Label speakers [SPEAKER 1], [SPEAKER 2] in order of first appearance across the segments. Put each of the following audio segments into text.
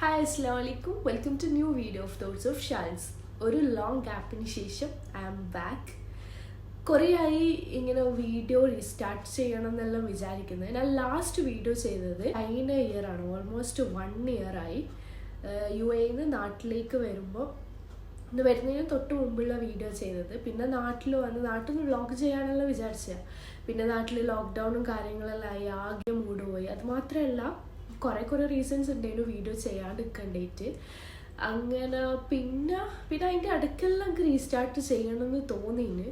[SPEAKER 1] Hi, Assalamualaikum. Welcome to new video of Thoughts of Shals. ഒരു long ഗ്യാപ്പിന് ശേഷം I am back. കുറേയായി ഇങ്ങനെ video restart ചെയ്യണം എന്നെല്ലാം വിചാരിക്കുന്നത്. ഞാൻ ലാസ്റ്റ് വീഡിയോ ചെയ്തത് കഴിഞ്ഞ ഇയർ ആണ്, ഓൾമോസ്റ്റ് 1 year ആയി. UAE നാട്ടിലേക്ക് വരുമ്പോൾ വരുന്നതിന് തൊട്ട് മുമ്പുള്ള വീഡിയോ ചെയ്തത്. പിന്നെ നാട്ടിൽ നിന്ന് വ്ളോഗ് ചെയ്യാനുള്ള വിചാരിച്ചത്. പിന്നെ നാട്ടിൽ ലോക്ക്ഡൗണും കാര്യങ്ങളെല്ലാം ആയി, ആകെ മൂഡ് പോയി. അത് മാത്രമല്ല കുറേ റീസൺസ് ഉണ്ടായിരുന്നു വീഡിയോ ചെയ്യാണ്ടിരിക്കേണ്ടിയിട്ട്. അങ്ങനെ പിന്നെ അതിൻ്റെ അടുക്കെല്ലാം എനിക്ക് റീസ്റ്റാർട്ട് ചെയ്യണമെന്ന് തോന്നിന്.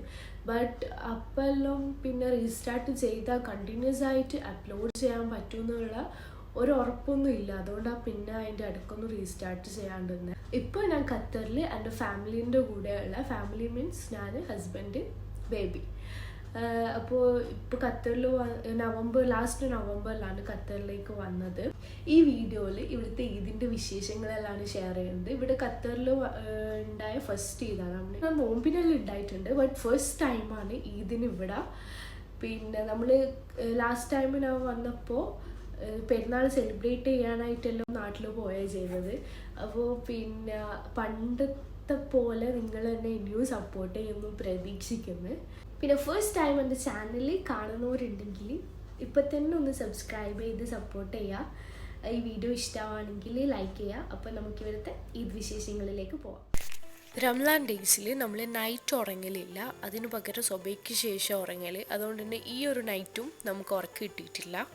[SPEAKER 1] ബട്ട് അപ്പെല്ലാം പിന്നെ റീസ്റ്റാർട്ട് ചെയ്താൽ കണ്ടിന്യൂസ് ആയിട്ട് അപ്ലോഡ് ചെയ്യാൻ പറ്റുമെന്നുള്ള ഒരു ഉറപ്പൊന്നും ഇല്ല. അതുകൊണ്ടാണ് പിന്നെ അതിൻ്റെ അടുക്കൊന്നും റീസ്റ്റാർട്ട് ചെയ്യാണ്ടിരുന്നത്. ഇപ്പോൾ ഞാൻ ഖത്തറിൽ എൻ്റെ ഫാമിലീൻ്റെ കൂടെയുള്ള, ഫാമിലി മീൻസ് ഞാൻ, ഹസ്ബൻഡ്, ബേബി. അപ്പോൾ ഇപ്പോൾ ഖത്തറിൽ ലാസ്റ്റ് നവംബറിലാണ് ഖത്തറിലേക്ക് വന്നത്. ഈ വീഡിയോയിൽ ഇവിടുത്തെ ഈദിൻ്റെ വിശേഷങ്ങളെല്ലാം ഷെയർ ചെയ്യുന്നത്. ഇവിടെ ഖത്തറിൽ ഉണ്ടായ ഫസ്റ്റ് ഈദാണ്. ഞാൻ നോമ്പിനെല്ലാം ഉണ്ടായിട്ടുണ്ട്, ബട്ട് ഫസ്റ്റ് ടൈമാണ് ഈദിന് ഇവിടെ. പിന്നെ നമ്മൾ ലാസ്റ്റ് ടൈം ഞാൻ വന്നപ്പോൾ പെരുന്നാൾ സെലിബ്രേറ്റ് ചെയ്യാനായിട്ടെല്ലാം നാട്ടിൽ പോയാണ് ചെയ്തത്. അപ്പോൾ പിന്നെ പണ്ടത്തെ പോലെ നിങ്ങൾ എന്നെ ഇനിയും സപ്പോർട്ട് ചെയ്യുന്നു പ്രതീക്ഷിക്കുന്നു. പിന്നെ ഫസ്റ്റ് ടൈം എൻ്റെ ചാനലിൽ കാണുന്നവരുണ്ടെങ്കിൽ ഇപ്പം തന്നെ ഒന്ന് സബ്സ്ക്രൈബ് ചെയ്ത് സപ്പോർട്ട് ചെയ്യുക. ഈ വീഡിയോ ഇഷ്ടമാണെങ്കിൽ ലൈക്ക് ചെയ്യുക. അപ്പോൾ നമുക്ക് ഇവിടുത്തെ ഈദ് വിശേഷങ്ങളിലേക്ക് പോവാം. റംലാൻ ഡേയ്സിൽ നമ്മൾ നൈറ്റ് ഉറങ്ങലില്ല, അതിന് പകരം സുബഹിക്ക് ശേഷം ഉറങ്ങൽ. അതുകൊണ്ട് തന്നെ ഈ ഒരു നൈറ്റും നമുക്ക് ഉറക്കം കിട്ടിയിട്ടില്ല.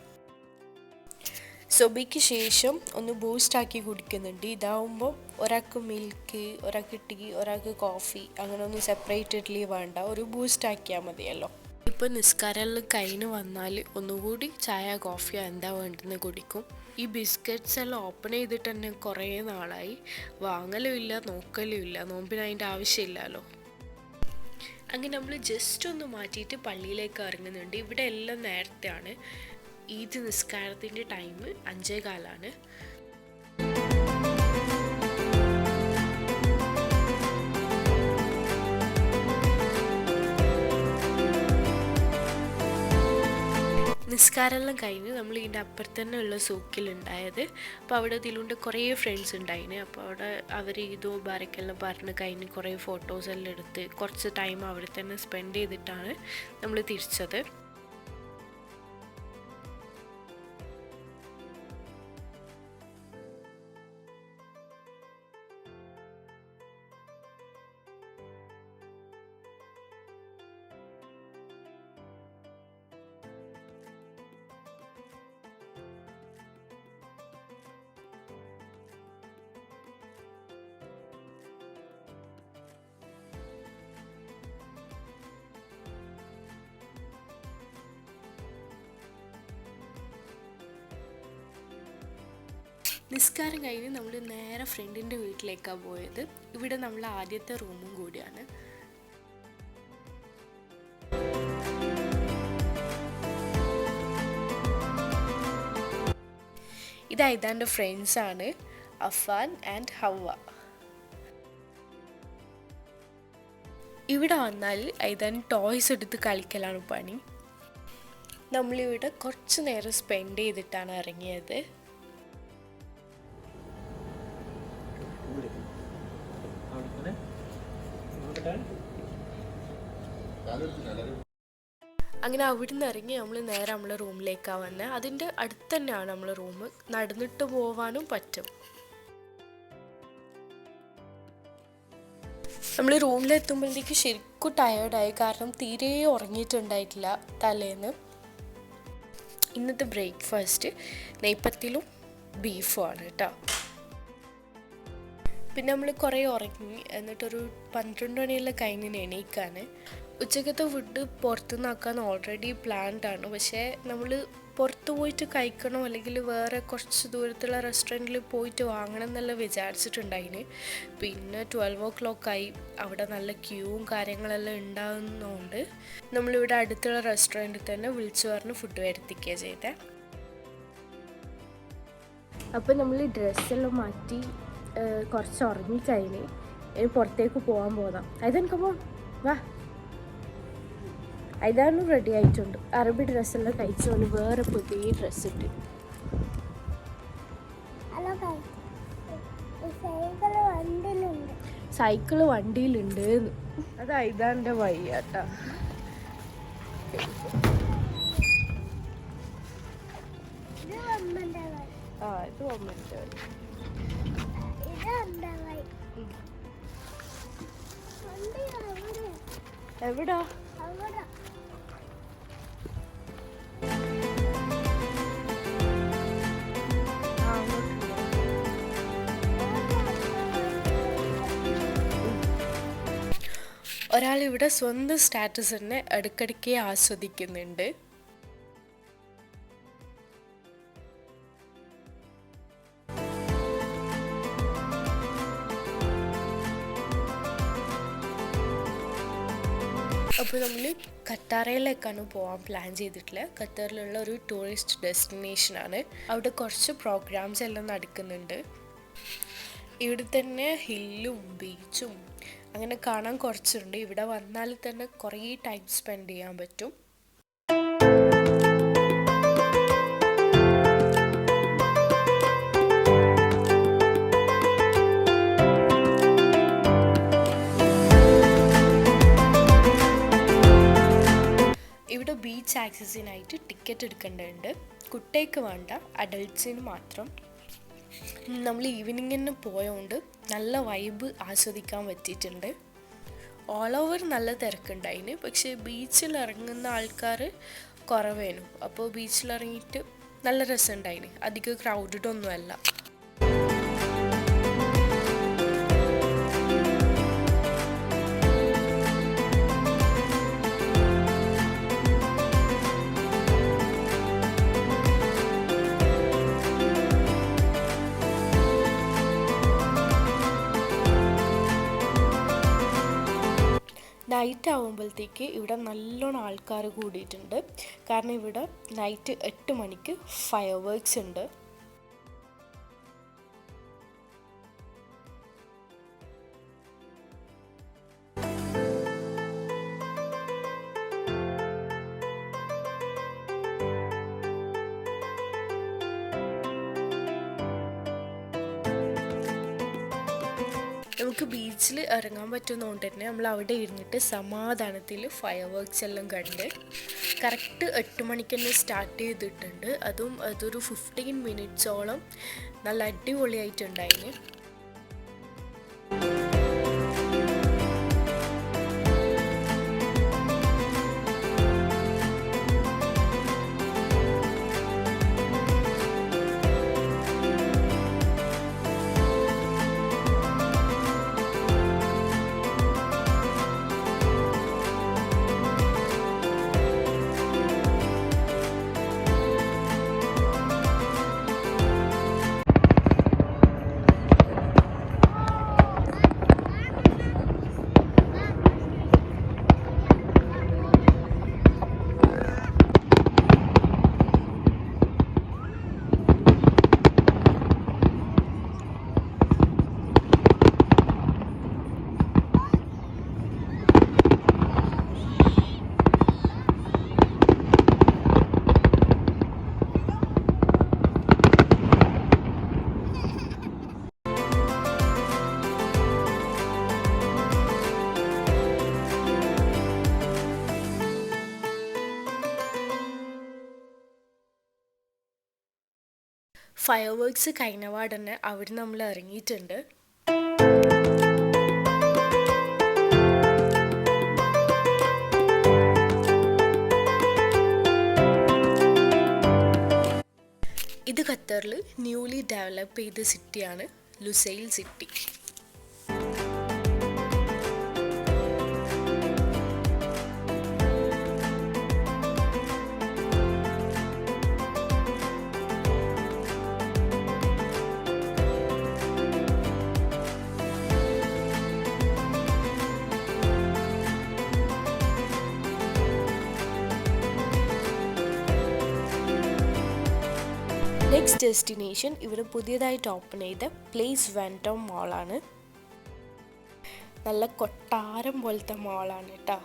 [SPEAKER 1] സുബഹിക്ക് ശേഷം ഒന്ന് ബൂസ്റ്റാക്കി കുടിക്കുന്നുണ്ട്. ഇതാവുമ്പോൾ ഒരാൾക്ക് മിൽക്ക്, ഒരാൾക്ക് ടീ, ഒരാൾക്ക് കോഫി, അങ്ങനെ ഒന്നും സെപ്പറേറ്റഡ്ലി വേണ്ട, ഒരു ബൂസ്റ്റാക്കിയാൽ മതിയല്ലോ. ഇപ്പോൾ നിസ്കാരമെല്ലാം കഴിഞ്ഞ് വന്നാൽ ഒന്നുകൂടി ചായ കോഫിയോ എന്താ വേണ്ടെന്ന് കുടിക്കും. ഈ ബിസ്ക്കറ്റ്സ് എല്ലാം ഓപ്പൺ ചെയ്തിട്ട് തന്നെ കുറേ നാളായി, വാങ്ങലും ഇല്ല നോക്കലും ഇല്ല. നോമ്പിന് അതിൻ്റെ ആവശ്യമില്ലല്ലോ. അങ്ങനെ നമ്മൾ ജസ്റ്റ് ഒന്ന് മാറ്റിയിട്ട് പള്ളിയിലേക്ക് ഇറങ്ങുന്നുണ്ട്. ഇവിടെ എല്ലാം നേരത്തെയാണ്. ഈദ് നിസ്കാരത്തിൻ്റെ ടൈം 5:15. നിസ്കാരമെല്ലാം കഴിഞ്ഞ് നമ്മൾ ഇതിൻ്റെ അപ്പുറത്ത് തന്നെ ഉള്ള സൂക്കിലുണ്ടായത്. അപ്പോൾ അവിടെ ഇതിലുണ്ട് കുറേ ഫ്രണ്ട്സ് ഉണ്ടായിന്. അപ്പോൾ അവിടെ അവർ ഇതോ ബാരക്കെല്ലാം പറഞ്ഞ് കഴിഞ്ഞ് കുറേ ഫോട്ടോസെല്ലാം എടുത്ത് കുറച്ച് ടൈം അവിടെ തന്നെ സ്പെൻഡ് ചെയ്തിട്ടാണ് നമ്മൾ തിരിച്ചത്. നിസ്കാരം കഴിഞ്ഞ് നമ്മൾ നേരെ ഫ്രണ്ടിൻ്റെ വീട്ടിലേക്കാണ് പോയത്. ഇവിടെ നമ്മൾ ആദ്യത്തെ റൂമും കൂടിയാണ്. ഇത് ഐദാൻ്റെ ഫ്രണ്ട്സാണ്, അഫാൻ ആൻഡ് ഹവ. ഇവിടെ വന്നാൽ ഐദാൻ ടോയ്സ് എടുത്ത് കളിക്കലാണ് പണി. നമ്മളിവിടെ കുറച്ച് നേരം സ്പെൻഡ് ചെയ്തിട്ടാണ് ഇറങ്ങിയത്. അങ്ങനെ അവിടുന്ന് ഇറങ്ങി നമ്മൾ നേരെ നമ്മളെ റൂമിലേക്കാണ് വന്നത്. അതിൻ്റെ അടുത്ത് തന്നെയാണ് നമ്മളെ റൂം, നടന്നിട്ട് പോവാനും പറ്റും. നമ്മൾ റൂമിലെത്തുമ്പോഴത്തേക്ക് ശരിക്കും ടയേർഡായി, കാരണം തീരെ ഉറങ്ങിയിട്ടുണ്ടായിട്ടില്ല തലേന്ന്. ഇന്നത്തെ ബ്രേക്ക്ഫാസ്റ്റ് നെയ്പ്പത്തിലും ബീഫും ആണ് കേട്ടോ. പിന്നെ നമ്മൾ കുറേ ഉറങ്ങി, എന്നിട്ടൊരു 12 മണിയെല്ലാം കഴിഞ്ഞ് എണീക്കാൻ. ഉച്ചക്കത്തെ ഫുഡ് പുറത്തുനിന്നാക്കാൻ ഓൾറെഡി പ്ലാൻഡ് ആണ്. പക്ഷേ നമ്മൾ പുറത്ത് പോയിട്ട് കഴിക്കണോ അല്ലെങ്കിൽ വേറെ കുറച്ച് ദൂരത്തുള്ള റെസ്റ്റോറൻറ്റിൽ പോയിട്ട് വാങ്ങണം എന്നെല്ലാം വിചാരിച്ചിട്ടുണ്ടായിന്. പിന്നെ 12 o'clock ആയി. അവിടെ നല്ല ക്യൂവും കാര്യങ്ങളെല്ലാം ഉണ്ടാകുന്നതുകൊണ്ട് നമ്മളിവിടെ അടുത്തുള്ള റെസ്റ്റോറൻറ്റിൽ തന്നെ വിളിച്ചു പറഞ്ഞ് ഫുഡ് വരുത്തിക്കുക ചെയ്തേ. അപ്പോൾ നമ്മൾ ഡ്രസ്സെല്ലാം മാറ്റി കുറച്ച് ഉറങ്ങിക്കഴിഞ്ഞ് പുറത്തേക്ക് പോകാൻ പോകാം. അതെനിക്കപ്പോൾ വാ, ഇതാണ് റെഡി ആയിട്ടുണ്ട്. അറബി ഡ്രസ്സെല്ലാം കഴിച്ചുകൊണ്ട് വേറെ പുതിയ ഡ്രസ്സ് ഇട്ട് സൈക്കിള് വണ്ടിയിലുണ്ട്. അതാ ഇതാൻ്റെ വയ്യാട്ടാ. ആ ഇത് അമ്മേൻ്റെ വഴി. എവിടാ? ഒരാളിവിടെ സ്വന്തം സ്റ്റാറ്റസിനെ ഇടയ്ക്കിടയ്ക്ക് ആസ്വദിക്കുന്നുണ്ട്. അപ്പോൾ നമ്മൾ ഖത്താറയിലേക്കാണ് പോകാൻ പ്ലാൻ ചെയ്തിട്ടുള്ളത്. ഖത്തറിലുള്ള ഒരു ടൂറിസ്റ്റ് ഡെസ്റ്റിനേഷനാണ്. അവിടെ കുറച്ച് പ്രോഗ്രാംസ് എല്ലാം നടക്കുന്നുണ്ട്. ഇവിടെ തന്നെ ഹില്ലും ബീച്ചും അങ്ങനെ കാണാൻ കുറച്ചുണ്ട്. ഇവിടെ വന്നാൽ തന്നെ കുറേ ടൈം സ്പെൻഡ് ചെയ്യാൻ പറ്റും. ഇവിടെ ബീച്ച് ആക്സസിനായിട്ട് ടിക്കറ്റ് എടുക്കേണ്ടതുണ്ട്. കുട്ടികൾക്ക് വേണ്ട, അഡൾട്ട്സിന് മാത്രം. നമ്മൾ ഈവനിങ് തന്നെ പോയതുകൊണ്ട് നല്ല വൈബ് ആസ്വദിക്കാൻ പറ്റിയിട്ടുണ്ട്. ഓൾ ഓവർ നല്ല തിരക്കുണ്ടായിന്. പക്ഷേ ബീച്ചിൽ ഇറങ്ങുന്ന ആൾക്കാർ കുറവേനു. അപ്പോൾ ബീച്ചിലിറങ്ങിയിട്ട് നല്ല രസമുണ്ടായിന്. അധികം ക്രൗഡഡ് ഒന്നുമല്ല. നൈറ്റ് ആകുമ്പോഴത്തേക്ക് ഇവിടെ നല്ലോണം ആൾക്കാർ കൂടിയിട്ടുണ്ട്. കാരണം ഇവിടെ നൈറ്റ് 8 മണിക്ക് ഫയർ വർക്ക്സ് ഉണ്ട്. നമുക്ക് ബീച്ചിൽ ഇറങ്ങാൻ പറ്റുന്നതുകൊണ്ട് തന്നെ നമ്മൾ അവിടെ ഇരുന്നിട്ട് സമാധാനത്തിൽ ഫയർ വർക്ക്സ് എല്ലാം കണ്ട് കറക്റ്റ് 8 മണിക്ക് തന്നെ സ്റ്റാർട്ട് ചെയ്തിട്ടുണ്ട്. അതൊരു 15 മിനിറ്റ്സോളം നല്ല അടിപൊളിയായിട്ടുണ്ടായിന്. ഫയർ വർക്ക്സ് കഴിഞ്ഞപാട് തന്നെ അവിടെ നമ്മൾ ഇറങ്ങിയിട്ടുണ്ട്. ഇത് ഖത്തറിൽ ന്യൂലി ഡെവലപ്പ് ചെയ്ത സിറ്റിയാണ് ലുസൈൽ സിറ്റി. നെക്സ്റ്റ് ഡെസ്റ്റിനേഷൻ ഇവിടെ പുതിയതായിട്ട് ഓപ്പൺ ചെയ്ത പ്ലേസ് വെൻഡോം മോളാണ്. നല്ല കൊട്ടാരം പോലത്തെ മോളാണ് കേട്ടോ.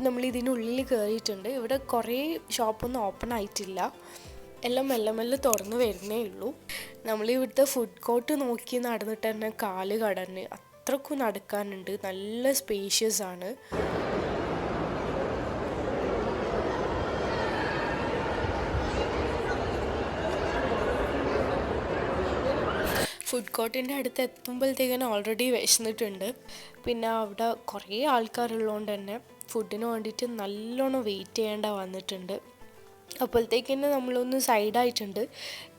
[SPEAKER 1] നമ്മൾ ഇതിനുള്ളിൽ കയറിയിട്ടുണ്ട്. ഇവിടെ കുറേ ഷോപ്പൊന്നും ഓപ്പൺ ആയിട്ടില്ല, എല്ലാം മെല്ലെ മെല്ലെ തുറന്ന് വരുന്നേ ഉള്ളൂ. നമ്മളിവിടുത്തെ ഫുഡ് കോർട്ട് നോക്കി നടന്നിട്ട് തന്നെ കാല് കടന്ന് അത്രക്കും നടക്കാനുണ്ട്. നല്ല സ്പേഷ്യസ് ആണ്. ഫുഡ് കോർട്ടിൻ്റെ അടുത്ത് എത്തുമ്പോഴത്തേക്കിനും ഓൾറെഡി വിശന്നിട്ടുണ്ട്. പിന്നെ അവിടെ കുറേ ആൾക്കാരുള്ളതുകൊണ്ട് തന്നെ ഫുഡിന് വേണ്ടിയിട്ട് നല്ലോണം വെയിറ്റ് ചെയ്യേണ്ട വന്നിട്ടുണ്ട്. അപ്പോഴത്തേക്കിന് നമ്മളൊന്ന് സൈഡായിട്ടുണ്ട്.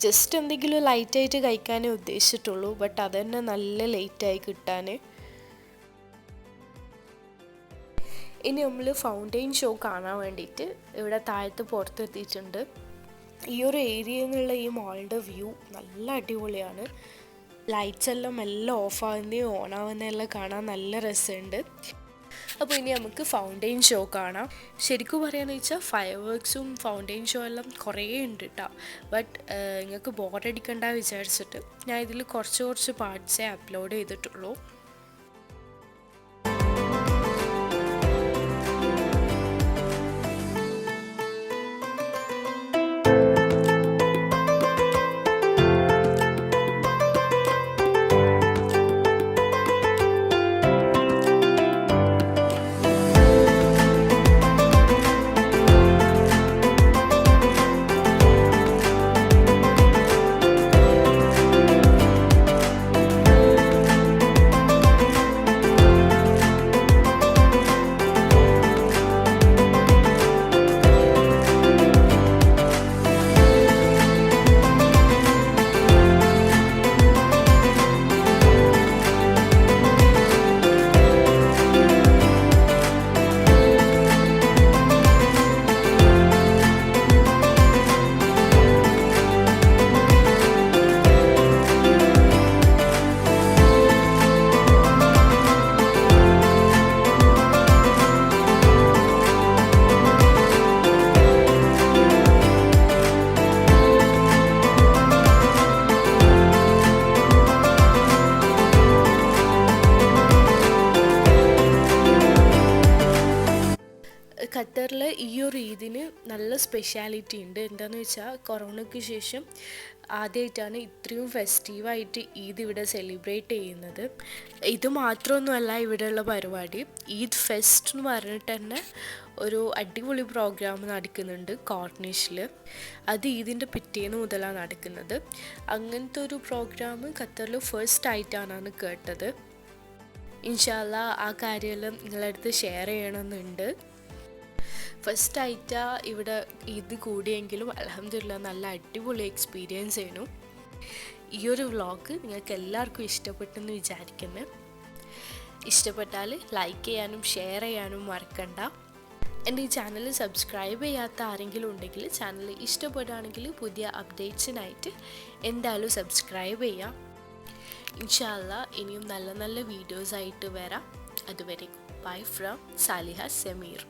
[SPEAKER 1] ജസ്റ്റ് എന്തെങ്കിലും ലൈറ്റായിട്ട് കഴിക്കാനേ ഉദ്ദേശിച്ചിട്ടുള്ളൂ, ബട്ട് അത് തന്നെ നല്ല ലേറ്റായി കിട്ടാൻ. ഇനി നമ്മൾ ഫൗണ്ടെയിൻ ഷോ കാണാൻ വേണ്ടിയിട്ട് ഇവിടെ താഴത്ത് പുറത്തെത്തിയിട്ടുണ്ട്. ഈ ഒരു ഏരിയയിൽ നിന്നുള്ള ഈ മോളുടെ വ്യൂ നല്ല അടിപൊളിയാണ്. ലൈറ്റ്സ് എല്ലാം എല്ലാം ഓഫാകുന്നതും ഓണാവുന്നതെല്ലാം കാണാൻ നല്ല രസമുണ്ട്. അപ്പോൾ ഇനി നമുക്ക് ഫൗണ്ടെയിൻ ഷോ കാണാം. ശരിക്കും പറയുകയെന്ന് വെച്ചാൽ ഫയർ വർക്ക്സും ഫൗണ്ടെയിൻ ഷോ എല്ലാം കുറേ ഉണ്ട് കേട്ടോ. ബട്ട് നിങ്ങൾക്ക് ബോറടിക്കണ്ട വിചാരിച്ചിട്ട് ഞാൻ ഇതിൽ കുറച്ച് പാർട്സേ അപ്ലോഡ് ചെയ്തിട്ടുള്ളൂ. ഖത്തറിൽ ഈ ഒരു ഈദിന് നല്ല സ്പെഷ്യാലിറ്റി ഉണ്ട്. എന്താണെന്ന് വെച്ചാൽ കൊറോണയ്ക്ക് ശേഷം ആദ്യമായിട്ടാണ് ഇത്രയും ഫെസ്റ്റീവായിട്ട് ഈദ് ഇവിടെ സെലിബ്രേറ്റ് ചെയ്യുന്നത്. ഇത് മാത്രമൊന്നുമല്ല ഇവിടെയുള്ള പരിപാടി. ഈദ് ഫെസ്റ്റ് എന്ന് പറഞ്ഞിട്ട് തന്നെ ഒരു അടിപൊളി പ്രോഗ്രാം നടക്കുന്നുണ്ട് കോർണിഷിൽ. അത് ഈദിൻ്റെ പിറ്റേന്ന് മുതലാണ് നടക്കുന്നത്. അങ്ങനത്തെ ഒരു പ്രോഗ്രാം ഖത്തറിൽ ഫസ്റ്റ് ആയിട്ടാണ് കേട്ടത്. ഇൻഷാ അല്ലാ ആ കാര്യമെല്ലാം നിങ്ങളുടെ അടുത്ത് ഷെയർ ചെയ്യണമെന്നുണ്ട്. ഫസ്റ്റ് ആയിട്ടാണ് ഇവിടെ ഈദ് കൂടിയെങ്കിലും അൽഹംദുലില്ലാ നല്ല അടിപൊളി എക്സ്പീരിയൻസ് ആയിരുന്നു. ഈ ഒരു വ്ളോഗ് നിങ്ങൾക്ക് എല്ലാവർക്കും ഇഷ്ടപ്പെട്ടെന്ന് വിചാരിക്കുന്നു. ഇഷ്ടപ്പെട്ടാൽ ലൈക്ക് ചെയ്യാനും ഷെയർ ചെയ്യാനും മറക്കണ്ട. എൻ്റെ ഈ ചാനൽ സബ്സ്ക്രൈബ് ചെയ്യാത്ത ആരെങ്കിലും ഉണ്ടെങ്കിൽ ചാനൽ ഇഷ്ടപ്പെടുകയാണെങ്കിൽ പുതിയ അപ്ഡേറ്റ്സിനായിട്ട് എന്തായാലും സബ്സ്ക്രൈബ് ചെയ്യാം. ഇൻഷാ അല്ലാ ഇനിയും നല്ല നല്ല വീഡിയോസ് ആയിട്ട് വരാം. അതുവരെ ബൈ ഫ്രം സാലിഹ സമീർ.